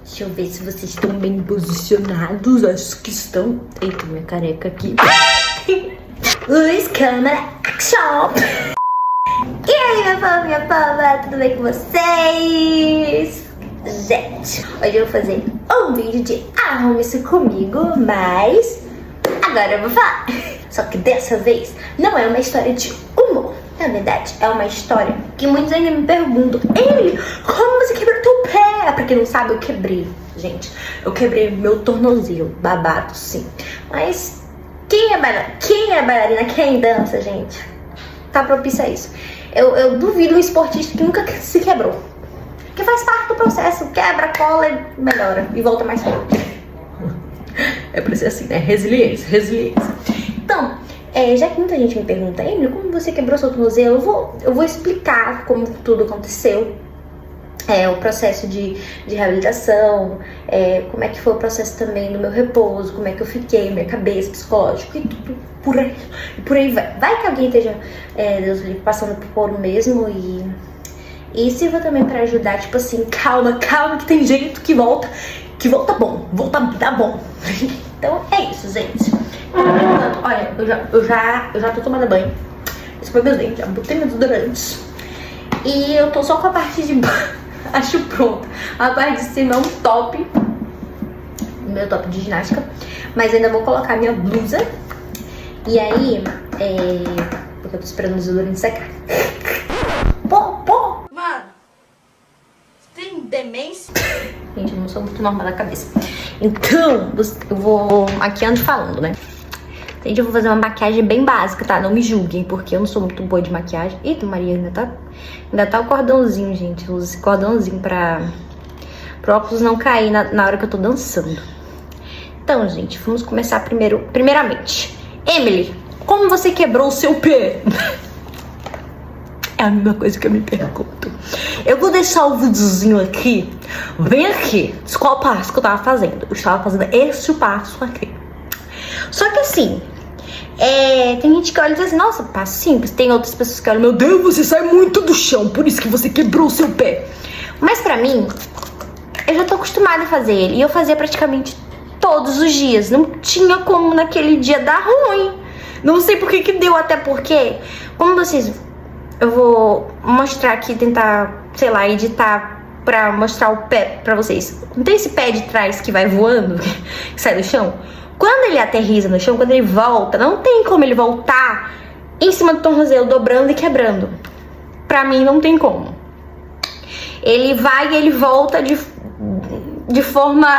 Deixa eu ver se vocês estão bem posicionados. Acho que estão. Eita, minha careca aqui. Luz, câmera, action! E aí, minha pava, tudo bem com vocês? Gente, hoje eu vou fazer um vídeo de arrume-se comigo, mas agora eu vou falar. Só que dessa vez não é uma história de humor. Na verdade, é uma história que muitos ainda me perguntam: Emily, como você quebrou teu pé? Pra quem não sabe, eu quebrei, gente. Eu quebrei meu tornozelo, babado, sim. Mas quem é bailarina, quem dança, gente, tá propício a isso. Eu duvido um esportista que nunca se quebrou. Que faz parte do processo, quebra, cola e melhora. E volta mais forte. É pra ser assim, né? Resiliência. Então, já que muita gente me pergunta: Emily, como você quebrou seu tornozelo? Eu vou explicar como tudo aconteceu. O processo de reabilitação, como é que foi o processo também do meu repouso, como é que eu fiquei, minha cabeça, psicológico e tudo por aí vai. Vai que alguém esteja, Deus livre, passando por o mesmo e sirva também pra ajudar, tipo assim, calma, que tem jeito que volta bom, dá bom. Então é isso, gente. Olha, eu já tô tomando banho, escovei meus dentes, já botei meus desodorantes e eu tô só com a parte de baixo. Acho pronto. A parte de cima é um top, meu top de ginástica, mas ainda vou colocar minha blusa. E aí, porque eu tô esperando o desodorante secar. Pô! Mano, você tem demência? Gente, eu não sou muito normal da cabeça. Então, eu vou maquiando e falando, né? Gente, eu vou fazer uma maquiagem bem básica, tá? Não me julguem, porque eu não sou muito boa de maquiagem. Eita, Maria, ainda tá o cordãozinho, gente. Eu uso esse cordãozinho pro óculos não cair na hora que eu tô dançando. Então, gente, vamos começar primeiramente. Emily, como você quebrou o seu pé? É a mesma coisa que eu me pergunto. Eu vou deixar o videozinho aqui. Vem aqui. Qual passo que eu tava fazendo? Eu estava fazendo esse passo aqui. Só que assim, tem gente que olha e diz assim: nossa, passo simples. Tem outras pessoas que olham: meu Deus, você sai muito do chão, por isso que você quebrou o seu pé. Mas pra mim, eu já tô acostumada a fazer ele. E eu fazia praticamente todos os dias. Não tinha como naquele dia dar ruim. Não sei por que deu, até porque, como vocês... Eu vou mostrar aqui, tentar, sei lá, editar pra mostrar o pé pra vocês. Não tem esse pé de trás que vai voando, que sai do chão? Quando ele aterriza no chão, quando ele volta, não tem como ele voltar em cima do tornozelo, dobrando e quebrando. Pra mim, não tem como. Ele vai e ele volta de forma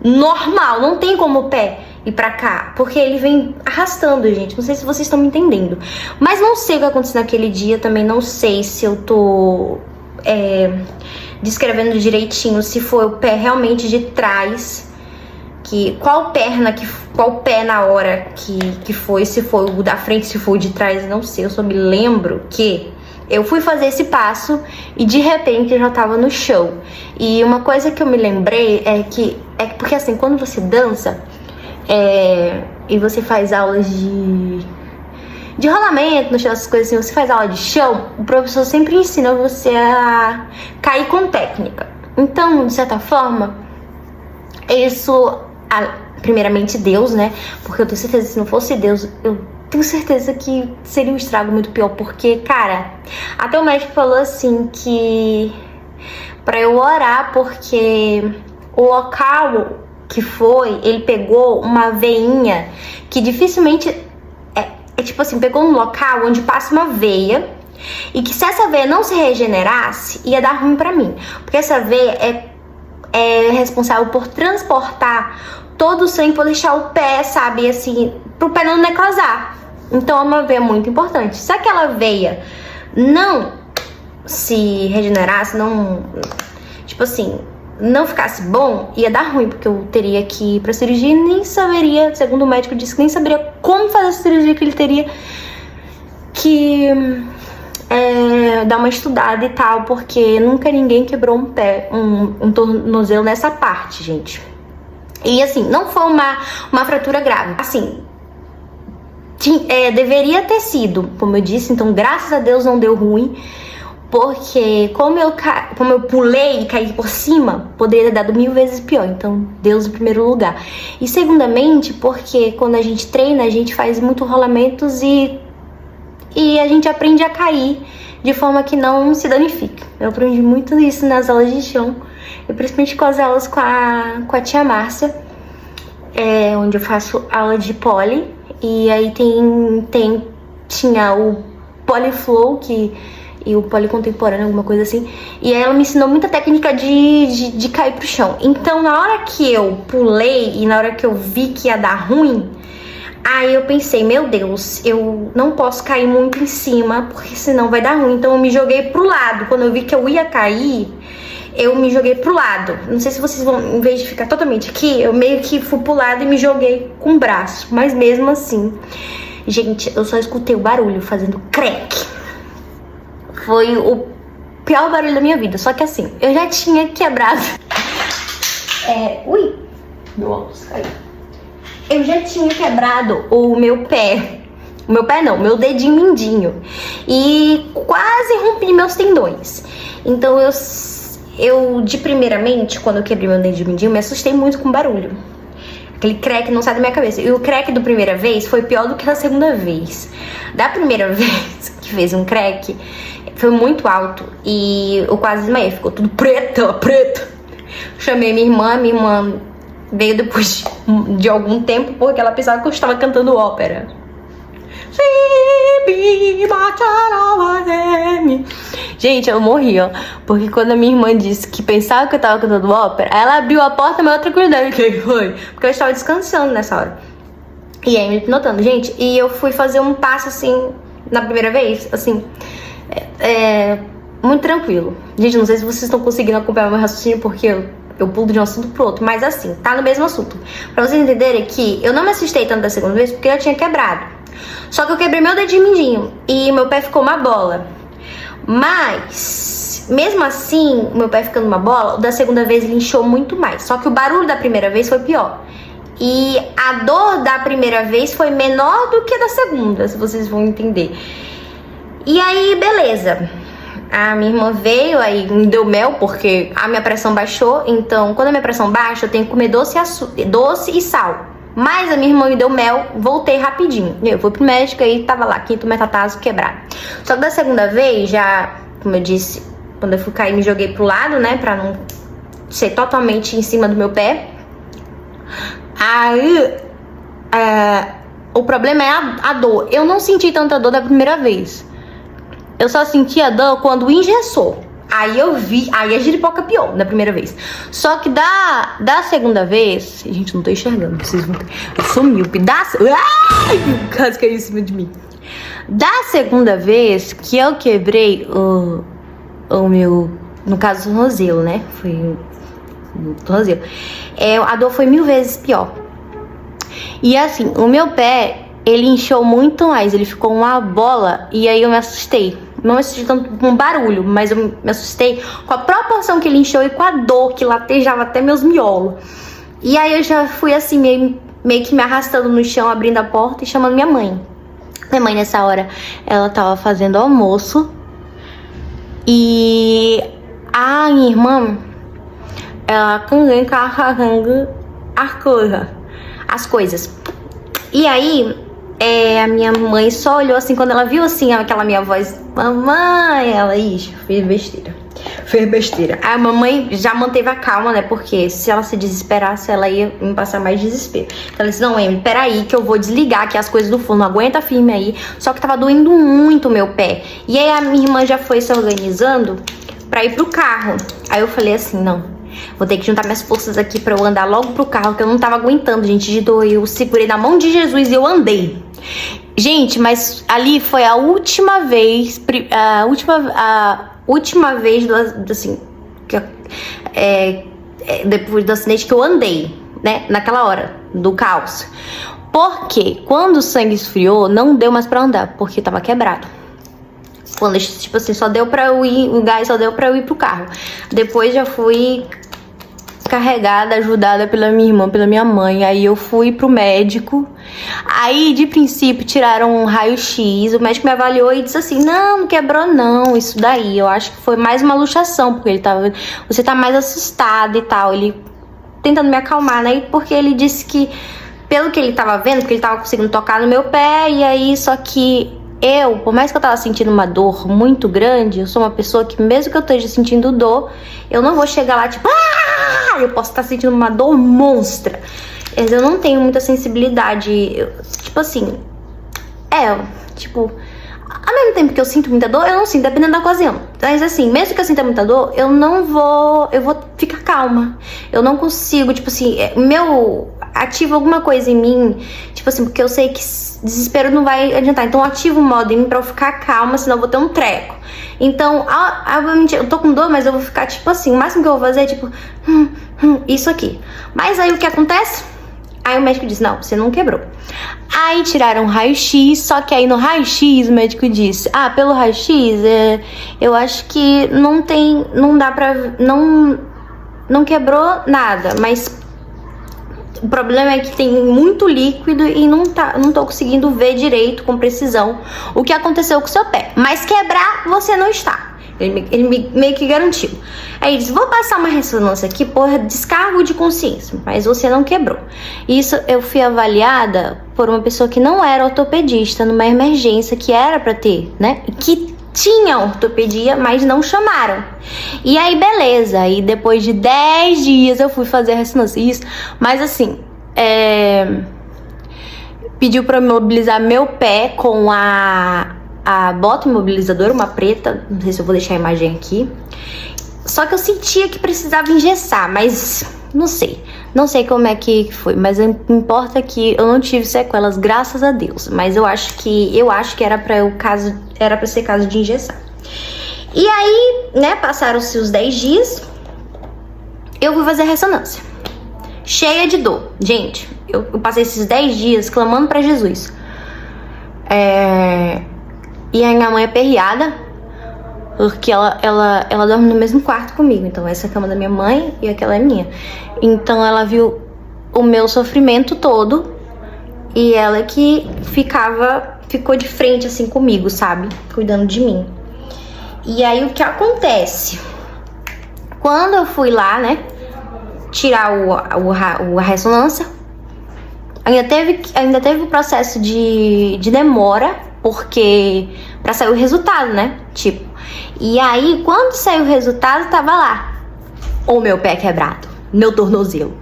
normal. Não tem como o pé ir pra cá, porque ele vem arrastando, gente. Não sei se vocês estão me entendendo. Mas não sei o que aconteceu naquele dia. Também não sei se eu tô descrevendo direitinho, se foi o pé realmente de trás, qual pé na hora que foi, se foi o da frente, se foi o de trás, não sei. Eu só me lembro que eu fui fazer esse passo e de repente eu já tava no chão. E uma coisa que eu me lembrei é porque assim, quando você dança e você faz aulas de rolamento no chão, essas coisas assim, você faz aula de chão, o professor sempre ensina você a cair com técnica. Então, de certa forma, isso, primeiramente Deus, né? Porque eu tenho certeza que se não fosse Deus, eu tenho certeza que seria um estrago muito pior. Porque, cara, até o médico falou assim que pra eu orar, porque o local que foi, ele pegou uma veinha que dificilmente tipo assim, pegou um local onde passa uma veia, e que se essa veia não se regenerasse, ia dar ruim pra mim, porque essa veia é responsável por transportar todo o sangue, por deixar o pé, sabe, assim, pro pé não necrosar. Então é uma veia muito importante. Se aquela veia não se regenerasse, não, tipo assim, não ficasse bom, ia dar ruim, porque eu teria que ir pra cirurgia e nem saberia, segundo o médico disse, que nem saberia como fazer a cirurgia, que ele teria que dar uma estudada e tal, porque nunca ninguém quebrou um pé, um tornozelo nessa parte, gente. E assim, não foi uma fratura grave. Assim, deveria ter sido, como eu disse, então graças a Deus não deu ruim. Porque como eu pulei e caí por cima, poderia ter dado 1000 vezes pior. Então, Deus em primeiro lugar. E segundamente, porque quando a gente treina, a gente faz muito rolamentos e a gente aprende a cair de forma que não se danifique. Eu aprendi muito isso nas aulas de chão, e principalmente com as aulas com a tia Márcia, onde eu faço aula de pole. E aí tinha o Poliflow e o pole contemporâneo, alguma coisa assim. E aí ela me ensinou muita técnica de cair pro chão. Então, na hora que eu pulei e na hora que eu vi que ia dar ruim, aí eu pensei, meu Deus, eu não posso cair muito em cima, porque senão vai dar ruim. Então eu me joguei pro lado. Quando eu vi que eu ia cair, eu me joguei pro lado. Não sei se vocês vão, em vez de ficar totalmente aqui, eu meio que fui pro lado e me joguei com o braço. Mas mesmo assim, gente, eu só escutei o barulho fazendo crack. Foi o pior barulho da minha vida. Só que assim, eu já tinha quebrado. Ui, meu óculos caiu. Eu já tinha quebrado o meu pé. O meu pé não, meu dedinho mindinho. E quase rompi meus tendões. Então eu de primeiramente, quando eu quebrei meu dedinho mindinho, me assustei muito com o barulho. Aquele crack não sai da minha cabeça. E o crack da primeira vez foi pior do que da segunda vez. Da primeira vez que fez um crack, foi muito alto e eu quase desmaiei. Ficou tudo preto. Chamei minha irmã veio depois de algum tempo porque ela pensava que eu estava cantando ópera. Gente, eu morri, ó. Porque quando a minha irmã disse que pensava que eu tava cantando ópera, ela abriu a porta, mas outra tranquilidade. O que foi? Porque eu estava descansando nessa hora. E aí, me hipnotando, gente. E eu fui fazer um passo assim, na primeira vez, assim, muito tranquilo. Gente, não sei se vocês estão conseguindo acompanhar meu raciocínio, porque eu pulo de um assunto pro outro. Mas assim, tá no mesmo assunto. Pra vocês entenderem que eu não me assustei tanto da segunda vez, porque eu tinha quebrado. Só que eu quebrei meu dedinho mindinho e meu pé ficou uma bola. Mas, mesmo assim, o meu pé ficando uma bola, o da segunda vez ele inchou muito mais. Só que o barulho da primeira vez foi pior. E a dor da primeira vez foi menor do que a da segunda, se vocês vão entender. E aí, beleza. A minha irmã veio, aí me deu mel, porque a minha pressão baixou. Então, quando a minha pressão baixa, eu tenho que comer doce e sal. Mas a minha irmã me deu mel, voltei rapidinho. Eu fui pro médico e tava lá, quinto metatarso quebrado. Só que da segunda vez, já, como eu disse, quando eu fui cair, me joguei pro lado, né? Pra não ser totalmente em cima do meu pé. Aí, o problema é a dor. Eu não senti tanta dor da primeira vez. Eu só senti a dor quando engessou. Aí eu vi, aí a giripoca pior na primeira vez. Só que da segunda vez, gente, não tô enxergando, vocês vão. Eu sou míope. Ai, quase caiu em cima de mim. Da segunda vez que eu quebrei o meu, no caso, o tornozelo, né? Foi no tornozelo. A dor foi 1000 vezes pior. E assim, o meu pé, ele inchou muito mais, ele ficou uma bola e aí eu me assustei. Não me assustei tanto com barulho, mas eu me assustei com a proporção que ele inchou e com a dor que latejava até meus miolos. E aí eu já fui assim, meio que me arrastando no chão, abrindo a porta e chamando minha mãe. Minha mãe nessa hora, ela tava fazendo almoço. E a minha irmã, ela carregando as coisas. E aí, a minha mãe só olhou assim, quando ela viu assim, aquela minha voz, mamãe, ela, ixi, fez besteira. A mamãe já manteve a calma, né, porque se ela se desesperasse, ela ia me passar mais desespero. Então ela disse, não, Emily, peraí, que eu vou desligar aqui as coisas do forno, aguenta firme aí. Só que tava doendo muito o meu pé. E aí a minha irmã já foi se organizando pra ir pro carro. Aí eu falei assim, não, vou ter que juntar minhas forças aqui pra eu andar logo pro carro, que eu não tava aguentando, gente, de dor. Eu segurei na mão de Jesus e eu andei. Gente, mas ali foi a última vez, assim, depois do acidente que eu andei, né, naquela hora do caos. Porque quando o sangue esfriou, não deu mais pra andar, porque tava quebrado. Quando, tipo assim, só deu pra eu ir, o gás só deu pra eu ir pro carro. Depois já fui carregada, ajudada pela minha irmã, pela minha mãe. Aí eu fui pro médico. Aí, de princípio, tiraram um raio-x. O médico me avaliou e disse assim: não quebrou não, isso daí. Eu acho que foi mais uma luxação, porque ele tava... Você tá mais assustada e tal. Ele tentando me acalmar, né? Porque ele disse que, pelo que ele tava vendo, porque ele tava conseguindo tocar no meu pé. E aí, só que eu, por mais que eu tava sentindo uma dor muito grande, eu sou uma pessoa que, mesmo que eu esteja sentindo dor, eu não vou chegar lá tipo, eu posso estar sentindo uma dor monstra. Mas eu não tenho muita sensibilidade, tipo assim, ao mesmo tempo que eu sinto muita dor, eu não sinto, dependendo da ocasião. Mas assim, mesmo que eu sinta muita dor, eu vou ficar calma. Eu não consigo, tipo assim, ativa alguma coisa em mim, tipo assim, porque eu sei que desespero não vai adiantar. Então eu ativo o modo em mim pra eu ficar calma, senão eu vou ter um treco. Então, obviamente, eu tô com dor, mas eu vou ficar tipo assim, o máximo que eu vou fazer é tipo, isso aqui. Mas aí o que acontece? Aí o médico disse, não, você não quebrou. Aí tiraram um raio-x, só que aí no raio-x o médico disse, pelo raio-x, eu acho que não dá pra, não quebrou nada, mas o problema é que tem muito líquido e não tô conseguindo ver direito, com precisão, o que aconteceu com o seu pé. Mas quebrar, você não está. Ele meio que garantiu. Aí ele disse, vou passar uma ressonância aqui por descargo de consciência, mas você não quebrou. Isso eu fui avaliada por uma pessoa que não era ortopedista, numa emergência que era pra ter, né? Que tinha ortopedia, mas não chamaram. E aí, beleza. E depois de 10 dias eu fui fazer a ressonância. Isso, mas assim, pediu pra mobilizar meu pé com a bota imobilizadora, uma preta. Não sei se eu vou deixar a imagem aqui. Só que eu sentia que precisava engessar, mas não sei como é que foi, mas o que importa é que eu não tive sequelas, graças a Deus. Mas eu acho que era pra ser caso de engessar. E aí, né, passaram-se os 10 dias, eu fui fazer a ressonância, cheia de dor. Gente, eu passei esses 10 dias clamando pra Jesus. E a minha mãe é perreada, porque ela dorme no mesmo quarto comigo. Então essa é a cama da minha mãe e aquela é minha. Então ela viu o meu sofrimento todo e ela que ficou de frente assim comigo, sabe? Cuidando de mim. E aí o que acontece? Quando eu fui lá, né, tirar a ressonância, ainda teve o processo de demora, porque pra sair o resultado, né? Tipo, e aí quando saiu o resultado, tava lá o meu pé quebrado, meu tornozelo.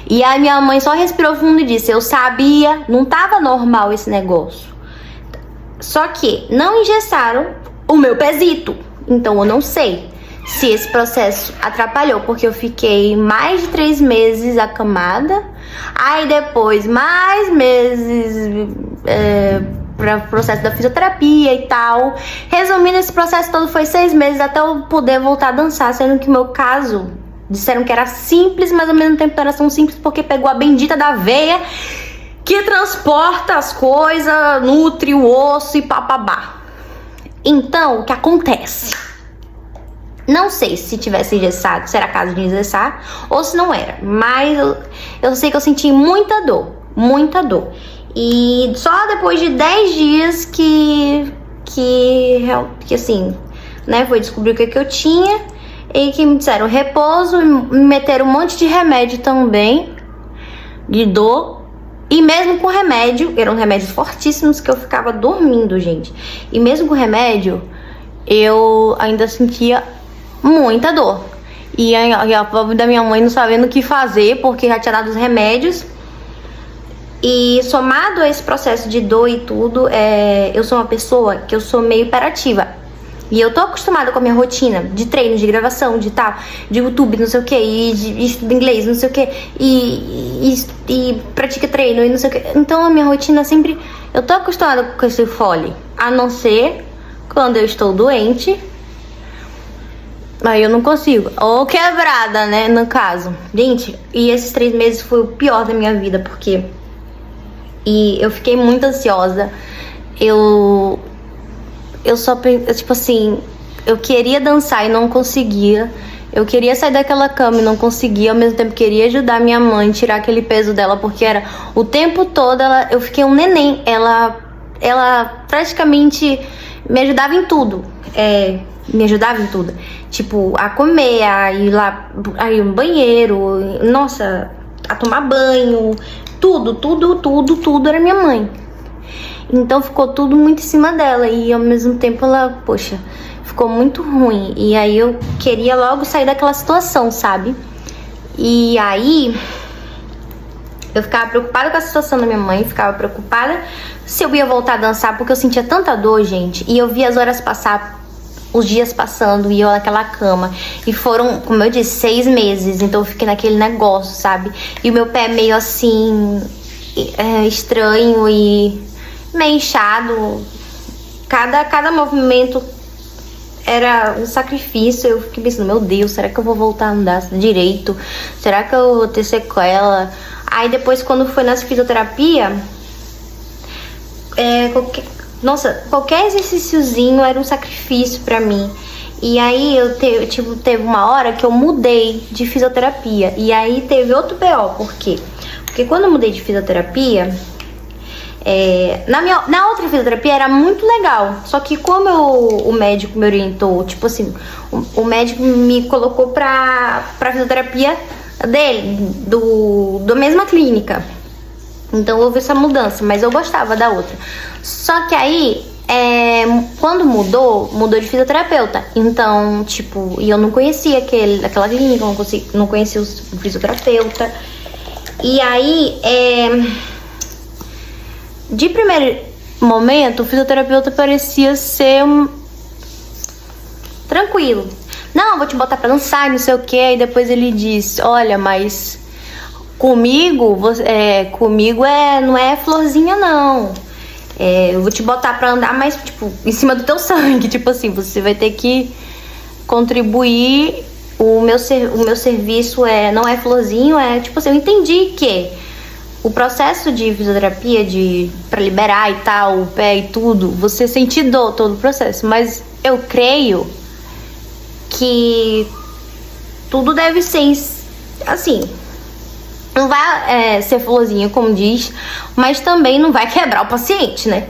E aí minha mãe só respirou fundo e disse, eu sabia, não tava normal esse negócio. Só que não engessaram o meu pezito. Então eu não sei se esse processo atrapalhou, porque eu fiquei mais de 3 meses acamada. Aí depois mais meses para o processo da fisioterapia e tal. Resumindo, esse processo todo foi 6 meses até eu poder voltar a dançar, sendo que o meu caso, disseram que era simples, mas ao mesmo tempo não era tão simples, porque pegou a bendita da veia que transporta as coisas, nutre o osso e papabá. Então, o que acontece? Não sei se tivesse engessado, se era caso de engessar ou se não era, mas eu sei que eu senti muita dor. E só depois de 10 dias que assim, né, foi descobrir o que eu tinha e que me disseram repouso, me meteram um monte de remédio também, de dor. E mesmo com remédio, eram remédios fortíssimos que eu ficava dormindo, gente. E mesmo com remédio, eu ainda sentia muita dor. E a pobre da minha mãe não sabendo o que fazer, porque já tinha dado os remédios. E somado a esse processo de dor e tudo, eu sou uma pessoa que eu sou meio hiperativa. E eu tô acostumada com a minha rotina de treino, de gravação, de tal, de YouTube, não sei o que, e estudo inglês, não sei o que, e pratica treino, e não sei o que. Então a minha rotina sempre, eu tô acostumada com esse fole, a não ser quando eu estou doente, aí eu não consigo, ou quebrada, né, no caso. Gente, e esses 3 meses foi o pior da minha vida, porque eu fiquei muito ansiosa, eu só, tipo assim, eu queria dançar e não conseguia. Eu queria sair daquela cama e não conseguia, ao mesmo tempo queria ajudar minha mãe a tirar aquele peso dela, porque era o tempo todo eu fiquei um neném. Ela praticamente me ajudava em tudo. Me ajudava em tudo. Tipo, a comer, a ir lá, a ir no banheiro, nossa, a tomar banho, tudo era minha mãe. Então ficou tudo muito em cima dela e ao mesmo tempo ela, poxa, ficou muito ruim. E aí eu queria logo sair daquela situação, sabe? E aí eu ficava preocupada com a situação da minha mãe, ficava preocupada se eu ia voltar a dançar, porque eu sentia tanta dor, gente. E eu via as horas passar, os dias passando, e eu naquela cama. E foram, como eu disse, 6 meses. Então eu fiquei naquele negócio, sabe? E o meu pé meio assim, estranho e meio inchado. Cada movimento era um sacrifício. Eu fiquei pensando, meu Deus, será que eu vou voltar a andar direito? Será que eu vou ter sequela? Aí depois, quando foi na fisioterapia, qualquer exercíciozinho era um sacrifício pra mim. E aí teve uma hora que eu mudei de fisioterapia. E aí teve outro BO. Por quê? Porque quando eu mudei de fisioterapia, na outra fisioterapia era muito legal. Só que como o médico me orientou, tipo assim, o médico me colocou pra fisioterapia dele, da mesma clínica. Então houve essa mudança, mas eu gostava da outra. Só que aí, quando mudou de fisioterapeuta. Então, tipo, e eu não conhecia aquela clínica, não conhecia o fisioterapeuta. E aí, de primeiro momento, o fisioterapeuta parecia ser tranquilo. Não, vou te botar pra dançar, não sei o que. Aí depois ele disse, olha, mas comigo não é florzinha, não. Eu vou te botar pra andar, mas, tipo, em cima do teu sangue. Tipo assim, você vai ter que contribuir. O meu serviço não é florzinho, tipo assim, eu entendi que o processo de fisioterapia, pra liberar e tal, o pé e tudo, você sente dor todo o processo. Mas eu creio que tudo deve ser assim. Não vai ser florzinho, como diz, mas também não vai quebrar o paciente, né?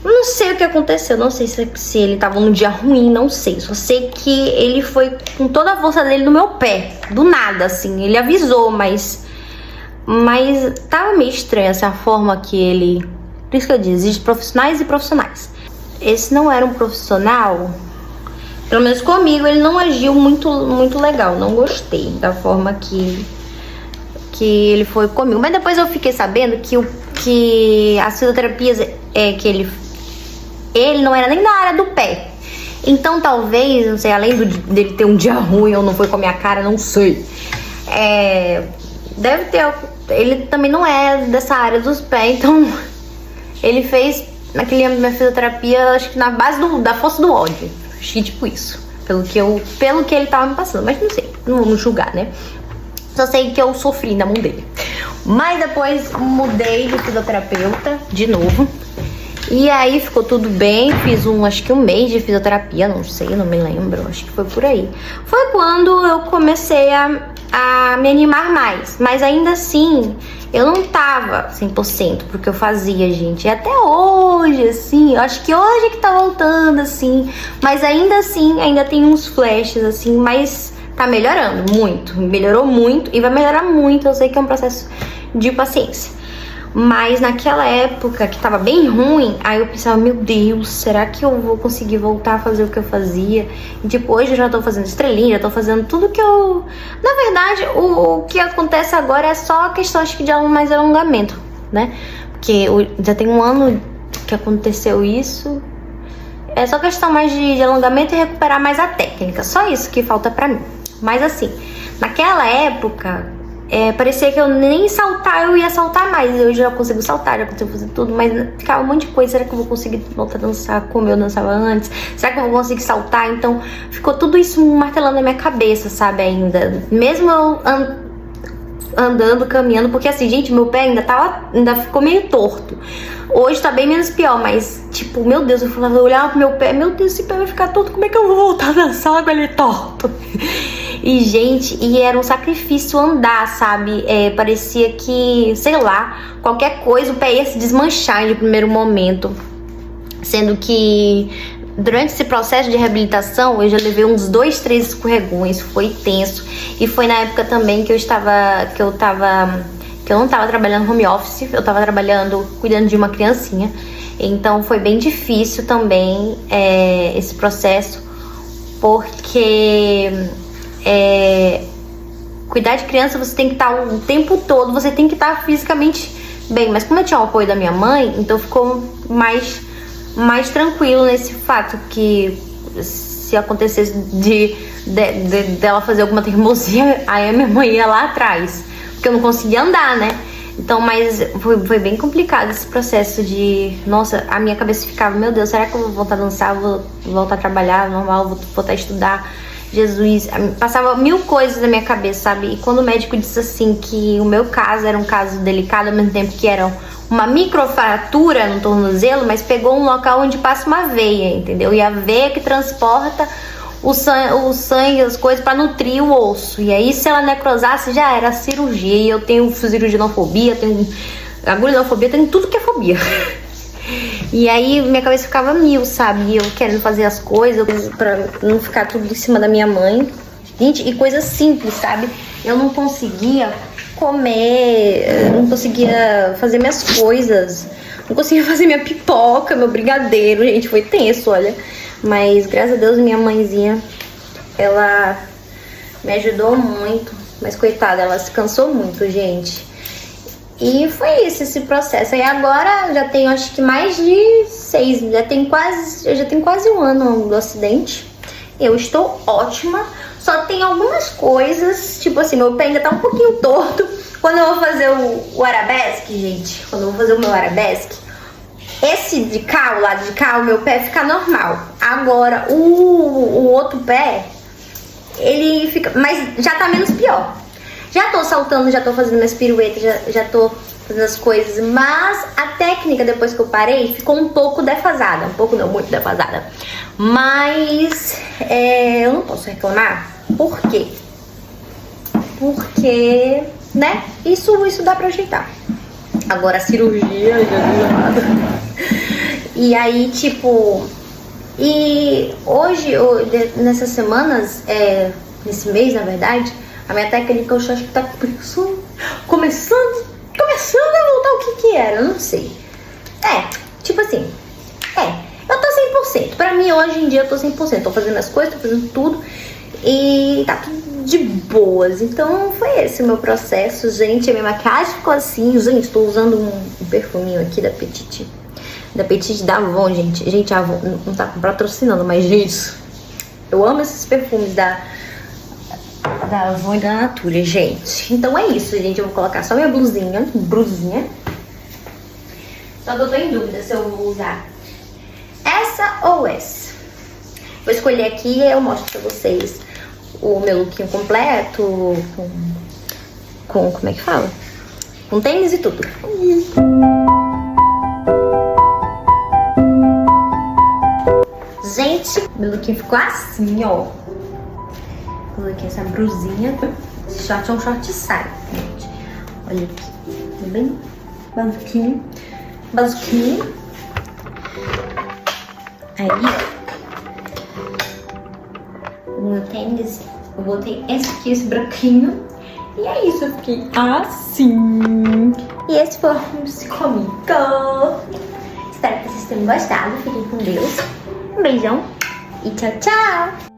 Não sei o que aconteceu, não sei se ele tava num dia ruim, não sei. Só sei que ele foi com toda a força dele no meu pé, do nada, assim. Ele avisou, mas tava meio estranha essa forma que ele... Por isso que eu disse, existe profissionais e profissionais. Esse não era um profissional... Pelo menos comigo, ele não agiu muito, muito legal. Não gostei da forma que ele foi comigo. Mas depois eu fiquei sabendo que as fisioterapias que ele não era nem da área do pé. Então talvez, não sei, além dele ter um dia ruim ou não foi com a minha cara, não sei. Deve ter... Ele também não é dessa área dos pés, então ele fez minha fisioterapia, acho que na base da força do ódio. Acho que tipo isso. Pelo que ele tava me passando. Mas não sei, não vamos julgar, né? Só sei que eu sofri na mão dele. Mas depois mudei de fisioterapeuta de novo. E aí ficou tudo bem. Fiz acho que um mês de fisioterapia. Não sei, não me lembro. Acho que foi por aí. Foi quando eu comecei a me animar mais. Mas ainda assim, eu não tava 100% porque eu fazia, gente. E até hoje, assim, eu acho que hoje é que tá voltando, assim. Mas ainda assim, ainda tem uns flashes, assim, mas... Tá melhorando muito, melhorou muito e vai melhorar muito. Eu sei que é um processo de paciência. Mas naquela época que tava bem ruim, aí eu pensava, meu Deus, será que eu vou conseguir voltar a fazer o que eu fazia? E tipo, hoje eu já tô fazendo estrelinha, já tô fazendo tudo que eu... Na verdade, o que acontece agora é só a questão, acho que de mais alongamento, né? Porque já tem 1 ano que aconteceu isso. É só questão mais de alongamento e recuperar mais a técnica. Só isso que falta pra mim. Mas assim, naquela época, parecia que eu nem saltar, eu ia saltar mais. Eu já consigo saltar, já consigo fazer tudo, mas ficava um monte de coisa. Será que eu vou conseguir voltar a dançar como eu dançava antes? Será que eu vou conseguir saltar? Então, ficou tudo isso martelando na minha cabeça, sabe, ainda. Mesmo eu andando, caminhando, porque assim, gente, meu pé ainda ficou meio torto. Hoje tá bem menos pior, mas tipo, meu Deus, eu olhava pro meu pé, meu Deus, esse pé vai ficar torto, como é que eu vou voltar a dançar com ele torto? E gente, era um sacrifício andar, sabe? Parecia que, sei lá, qualquer coisa o pé ia se desmanchar de primeiro momento. Sendo que durante esse processo de reabilitação eu já levei uns 2, 3 escorregões, foi tenso. E foi na época também que eu não tava trabalhando home office, eu tava trabalhando cuidando de uma criancinha. Então foi bem difícil também esse processo, porque cuidar de criança você tem que estar o tempo todo, você tem que estar fisicamente bem. Mas como eu tinha o apoio da minha mãe, então ficou mais tranquilo nesse fato, que se acontecesse dela fazer alguma teimosia, aí a minha mãe ia lá atrás, porque eu não conseguia andar, né? Então, mas foi bem complicado esse processo de... Nossa, a minha cabeça ficava, meu Deus, será que eu vou voltar a dançar, vou voltar a trabalhar normal, vou voltar a estudar? Jesus, passava 1000 coisas na minha cabeça, sabe? E quando o médico disse assim que o meu caso era um caso delicado, ao mesmo tempo que era uma microfratura no tornozelo, mas pegou um local onde passa uma veia, entendeu? E a veia que transporta o sangue, as coisas para nutrir o osso. E aí, se ela necrosasse, já era cirurgia. E eu tenho cirurginofobia, tenho agulhinofobia, tenho tudo que é fobia. E aí minha cabeça ficava 1000, sabe? E eu querendo fazer as coisas pra não ficar tudo em cima da minha mãe. Gente, e coisas simples, sabe? Eu não conseguia comer, não conseguia fazer minhas coisas, não conseguia fazer minha pipoca, meu brigadeiro. Gente, foi tenso, olha. Mas graças a Deus minha mãezinha, ela me ajudou muito. Mas coitada, ela se cansou muito, gente. E foi isso, esse processo. E agora já tenho, acho que mais de 6, eu já tenho quase 1 ano do acidente. Eu estou ótima, só tem algumas coisas, tipo assim, meu pé ainda tá um pouquinho torto. Quando eu vou fazer o arabesque, gente, quando eu vou fazer o meu arabesque, esse de cá, o lado de cá, o meu pé fica normal. Agora, o outro pé, ele fica, mas já tá menos pior. Já tô saltando, já tô fazendo minhas piruetas, já tô fazendo as coisas. Mas a técnica, depois que eu parei, ficou um pouco defasada. Um pouco não, muito defasada. Mas eu não posso reclamar. Por quê? Porque, né, isso dá pra ajeitar. Agora a cirurgia, Jesus amado. E aí, tipo... E hoje, nessas semanas, nesse mês, na verdade... A minha técnica eu acho que tá começando a voltar o que era, eu não sei. Tipo assim, eu tô 100%. Pra mim, hoje em dia, eu tô 100%. Tô fazendo as coisas, tô fazendo tudo e tá tudo de boas. Então, foi esse o meu processo, gente. A minha maquiagem ficou assim. Gente, tô usando um perfuminho aqui da Petite. Da Petite da Avon, gente. Gente, a Avon não tá patrocinando, mas, gente, eu amo esses perfumes da Avon e da Natura, gente. Então é isso, gente. Eu vou colocar só minha blusinha. Só que eu tô em dúvida se eu vou usar essa ou essa. Vou escolher aqui e eu mostro pra vocês o meu lookinho completo. Com como é que fala? Com tênis e tudo. Gente, meu lookinho ficou assim, ó. Coloquei essa brusinha. Esse short é um short saia, gente. Olha aqui. Tá bem basiquinho. Aí, o meu tênis, eu botei esse aqui, esse branquinho. E é isso, eu fiquei assim. E esse foi o Psicomigo. Espero que vocês tenham gostado. Fiquem com Deus. Um beijão e tchau, tchau.